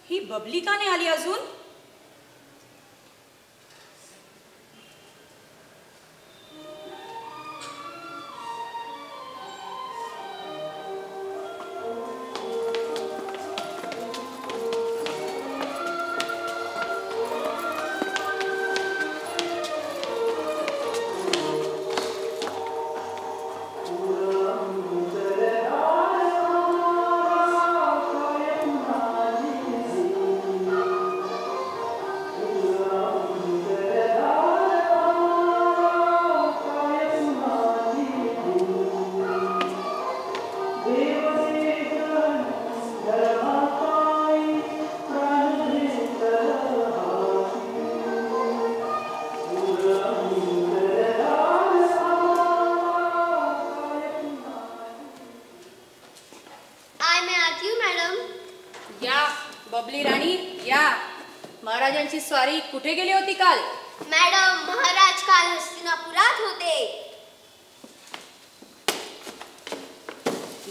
ही बबली का नाही आली अजून? बबली राणी या. महाराजांची स्वारी कुठे गेली होती काल? मॅडम, महाराज काल हस्तिनापुरात होते.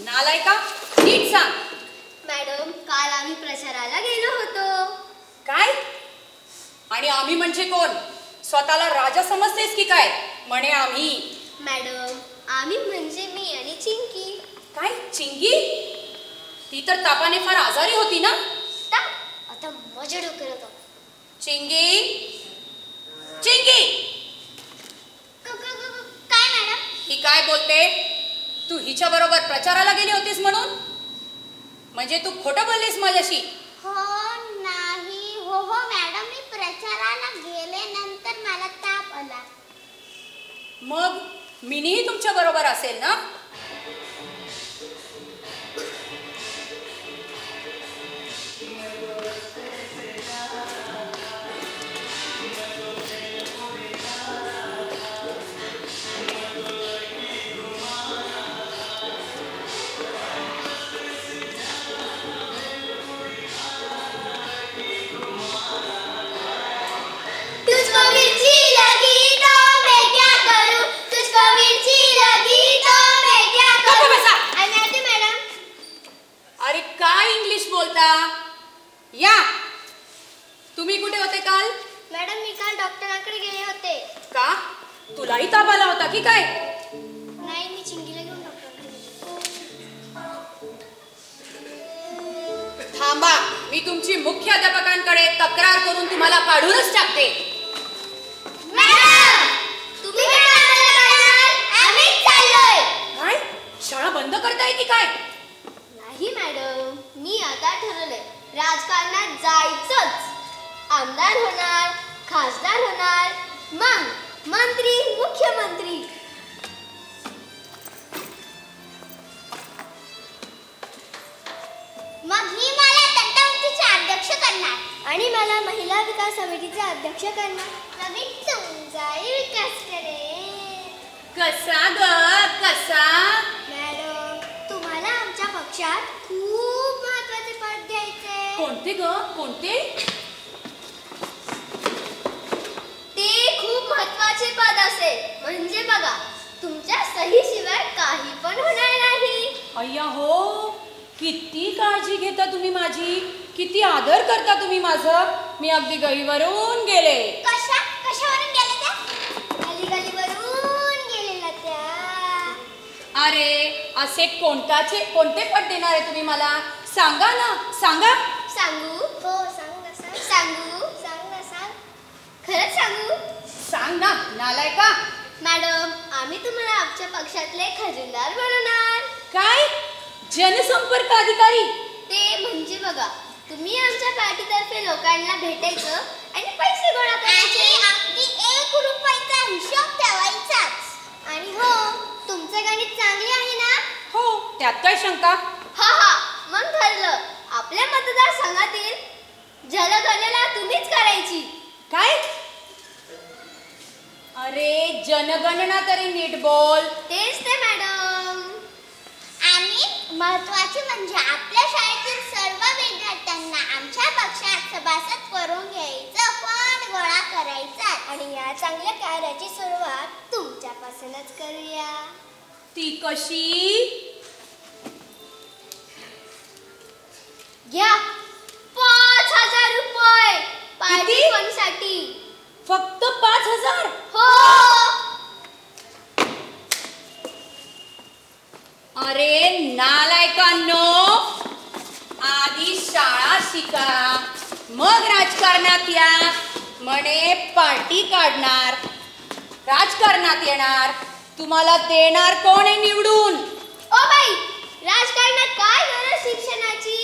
नालायका, नीट सांग. मॅडम, काल आम्ही प्रचाराला गेलो होतो. काय? आणि आम्ही म्हणजे कोण? स्वतःला राजा समजतेस की काय? म्हणे आम्ही. मॅडम, आम्ही म्हणजे मी आणि चिंकी. काय चिंकी? ती तर तापाने फार आजारी होती ना? आता मजा डोक्यात होता. चिंगी, चिंगी. काय मॅडम? ही काय बोलते? तू हिच्या बरोबर प्रचाराला गेली होतीस म्हणून? म्हणजे तू खोटं बोललीस माझ्याशी? हो नाही. हो हो मॅडम, मी प्रचाराला गेले, नंतर मला ताप आला. मग मिनीही तुमच्या बरोबर असेल ना? या. तुम्ही कुठे होते काल? मॅडम, मी काल डॉक्टरांकडे गेले होते. का? तुलाही ताप आला होता की काय? नाही, मी चिंगीला घेऊन डॉक्टरांकडे गेले. थांबा, मी तुमची मुख्याध्यापकांकडे तक्रार करून तुम्हाला काढूनच टाकते. मॅडम, तुम्ही आम्हीच चाललोय. काय? शाळा बंद करताय की काय? नाही मॅडम, मी आता ठरवलंय, राजकारणात जायचंच. आमदार होणार, खासदार होणार, मग मंत्री, मुख्यमंत्री. मग मी मला तंटामुक्तीचे अध्यक्ष करणार आणि मला महिला विकास समितीचे अध्यक्ष करणार. नवीन तुमचाही विकास करेन. कसा ग कसा? मॅडम, तुम्हाला आमच्या पक्षात खूप महत्त्वाचे पद द्यायचे. कोणते ग? कोणते? ते खूप महत्त्वाचे पद असेल. म्हणजे बघा, तुमच्या सही शिवाय काही पण होणार नाही. अय्या हो, किती काळजी घेता तुम्ही माझी, किती आदर करता तुम्ही माझं. मी अगदी गळीवरून गेले. कशावरून गेले त्या? गलीवरून गेलेला त्या. अरे, असे कोणते पद देणार आहे तुम्ही मला? सांगा ना, सांगा. सांगू? हो, सांगू. सांग ना, सांग. खरंच सांगू? सांग ना, नालायका. मॅडम, आम्ही तुम्हाला आमच्या पक्षातले खजिनदार बनवणार. काय? जनसंपर्क अधिकारी? ते म्हणजे बघा, तुम्ही आमच्या पार्टीतर्फे लोकांना भेटायचं आणि पैसे गोळा करायचे. अगदी 1 रुपयाचा हिशोब ठेवायचाच. आणि हो, तुमचं गणित चांगले आहे ना? हो, त्यात काय शंका? हा, मग ठरलं. आपल्या मतदारसंघातील जनगणना तुम्हीच करायची. काय? अरे, जनगणना तरी नीट बोल. तेच ते मॅडम. आणि महत्त्वाचे म्हणजे आपल्या शाळेतील सर्व विद्यार्थ्यांना आमच्या पक्षात सभासद करून घ्यायचं, फंड गोळा करायचा. आणि या चांगल्या कार्याची सुरुवात तुमच्यापासूनच करूया. ती कशी? घ्या 5 युवकांनो, आधी शाळा शिका, मग राजकारणात या. म्हणे पार्टी काढणार, राजकारणात येणार. तुम्हाला देणार कोण आहे निवडून? ओ बाई, राजकारणात काय गरज शिक्षणाची?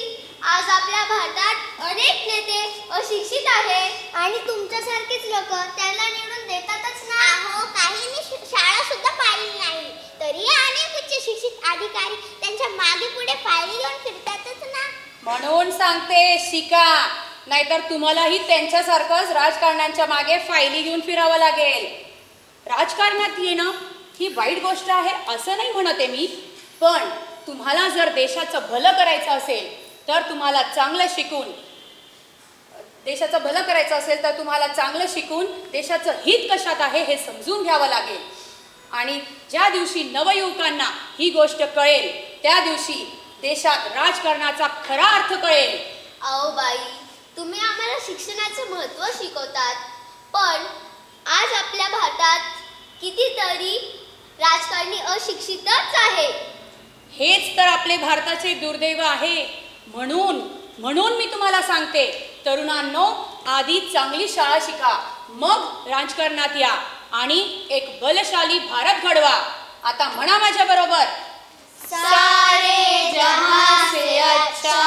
आज आपल्या भारतात अनेक नेते अशिक्षित आहे आणि तुमच्यासारखीच लोक त्यांना निवडून देतातच ना. अहो, काहींनी शाळा सुद्धा पाहिली नाही, तरी अनेक उच्च शिक्षित अधिकारी त्यांच्या मागे पुढे फायली घेऊन फिरतातच ना. म्हणून सांगते, शिका, नाहीतर तुम्हालाही त्यांच्यासारखंच राजकारण्यांच्या मागे फायली घेऊन फिरावं लागेल. राजकारणात येणं ही वाईट गोष्ट आहे असं नाही म्हणते मी, पण तुम्हाला जर देशाचं भलं करायचं असेल तर तुम्हाला चांगलं शिकून देशाचं भलं करायचं असेल तर तुम्हाला चांगलं शिकून देशाचं हित कशात आहे हे समजून घ्यावं लागेल. आणि ज्या दिवशी नवयुवकांना ही गोष्ट कळेल त्या दिवशी देशात राजकारणाचा खरा अर्थ कळेल. अहो बाई, तुम्ही आम्हाला शिक्षणाचं महत्त्व शिकवतात, पण आज आपल्या भारतात कितीतरी राजकारणी अशिक्षितच आहे. हेच तर आपले भारताचे दुर्दैव आहे. म्हणून मी तुम्हाला सांगते, तरुणांनो, आधी चांगली शाळा शिका, मग राजकारणात या आणि एक बलशाली भारत घडवा. आता म्हणा माझ्या बरोबर, सारे जहां से अच्छा